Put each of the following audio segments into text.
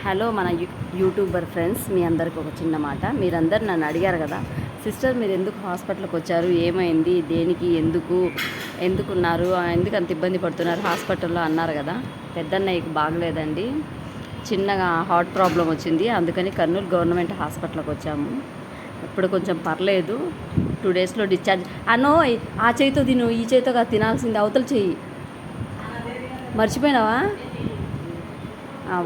Hello మన YouTuber friends, మీ అందరికి ఒక చిన్న మాట. మీరందరు నన్ను అడిగారు కదా, సిస్టర్ మీరు ఎందుకు హాస్పిటల్కి వచ్చారు, ఏమైంది, దేనికి, ఎందుకున్నారు, ఎందుకు అంత ఇబ్బంది పడుతున్నారు హాస్పిటల్లో అన్నారు కదా. పెద్దన్నయ్యకి బాగలేదండి, చిన్నగా హార్ట్ ప్రాబ్లం వచ్చింది. అందుకని కర్నూలు గవర్నమెంట్ హాస్పిటల్కి వచ్చాము. ఇప్పుడు కొంచెం పర్లేదు, 2 డేస్లో డిశ్చార్జ్. అనో ఆ చేయితో తిను, ఈ చేయితో కాదు తినాల్సింది, అవతల చెయ్యి. మర్చిపోయినావా?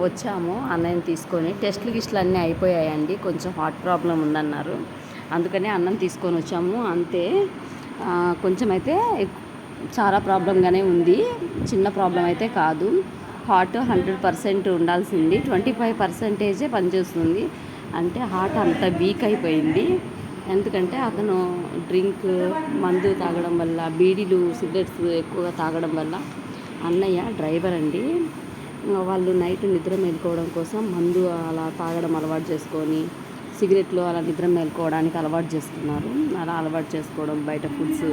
వచ్చాము అన్నయ్యని తీసుకొని. గిస్టులు అన్నీ అయిపోయాయండి. కొంచెం హార్ట్ ప్రాబ్లం ఉందన్నారు, అందుకని అన్నం తీసుకొని వచ్చాము అంతే. కొంచెం అయితే చాలా ప్రాబ్లంగానే ఉంది, చిన్న ప్రాబ్లం అయితే కాదు. హార్ట్ 100% ఉండాల్సింది, 25% పనిచేస్తుంది. అంటే హార్ట్ అంత వీక్ అయిపోయింది. ఎందుకంటే అతను మందు తాగడం వల్ల, బీడీలు సిగరెట్స్ ఎక్కువగా తాగడం వల్ల. అన్నయ్య డ్రైవర్ అండి, వాళ్ళు నైట్ నిద్ర మేలుకోవడం కోసం మందు అలా తాగడం అలవాటు చేసుకొని, సిగరెట్లు అలా నిద్ర మేలుకోవడానికి అలవాటు చేసుకున్నారు. అలా అలవాటు చేసుకోవడం, బయట ఫుడ్స్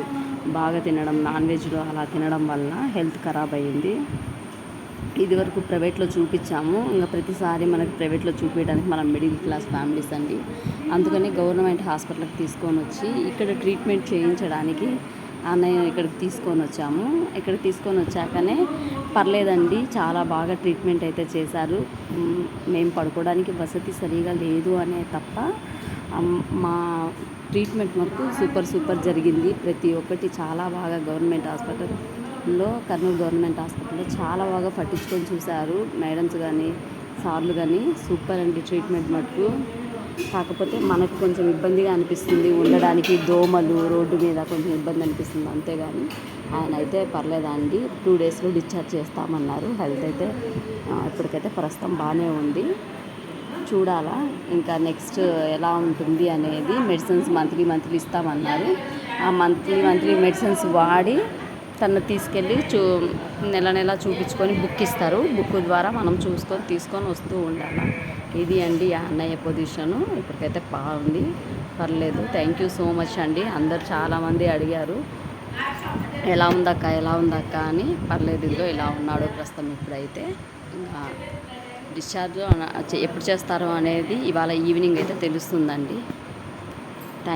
బాగా తినడం, నాన్ వెజ్లో అలా తినడం వల్ల హెల్త్ ఖరాబ్ అయ్యింది. ఇదివరకు ప్రైవేట్లో చూపించాము, ఇంకా ప్రతిసారి మనకి ప్రైవేట్లో చూపించడానికి మనం మిడిల్ క్లాస్ ఫ్యామిలీస్ అండి. అందుకని గవర్నమెంట్ హాస్పిటల్కి తీసుకొని వచ్చి ఇక్కడ ట్రీట్మెంట్ చేయించడానికి అన్నయ్య ఇక్కడికి తీసుకొని వచ్చాము. ఇక్కడికి తీసుకొని వచ్చాకనే పర్లేదండి, చాలా బాగా ట్రీట్మెంట్ అయితే చేశారు. మేము పడుకోవడానికి వసతి సరిగా లేదు అనే తప్ప మా ట్రీట్మెంట్ మొత్తం సూపర్ జరిగింది. ప్రతి ఒక్కటి చాలా బాగా గవర్నమెంట్ హాస్పిటల్లో, కర్నూలు గవర్నమెంట్ హాస్పిటల్లో చాలా బాగా పట్టించుకొని చూశారు మేడమ్స్ కానీ సార్లు కానీ. సూపర్ అండి ట్రీట్మెంట్ మటుకు. కాకపోతే మనకు కొంచెం ఇబ్బందిగా అనిపిస్తుంది ఉండడానికి, దోమలు, రోడ్డు మీద కొంచెం ఇబ్బంది అనిపిస్తుంది, అంతేగాని ఆయన అయితే పర్లేదండి. 2 డేస్లో డిశ్చార్జ్ చేస్తామన్నారు. హెల్త్ అయితే ఇప్పటికైతే ప్రస్తుతం బాగానే ఉంది. చూడాలా ఇంకా నెక్స్ట్ ఎలా ఉంటుంది అనేది. మెడిసిన్స్ మంత్లీ ఇస్తామన్నారు. ఆ మంత్లీ మెడిసిన్స్ వాడి తను తీసుకెళ్ళి నెల చూపించుకొని బుక్ ఇస్తారు. బుక్ ద్వారా మనం చూసుకొని తీసుకొని వస్తూ ఉండాలి. ఇది అండి అన్నయ్య పొజిషను. ఇప్పటికైతే బాగుంది, పర్లేదు. థ్యాంక్ యూ సో మచ్ అండి. అందరు చాలామంది అడిగారు ఎలా ఉందక్క అని. పర్లేదు, ఇదిగో ఇలా ఉన్నాడు ప్రస్తుతం. ఇప్పుడైతే ఇంకా డిశ్చార్జ్ ఎప్పుడు చేస్తారో అనేది ఇవాళ ఈవినింగ్ అయితే తెలుస్తుందండి.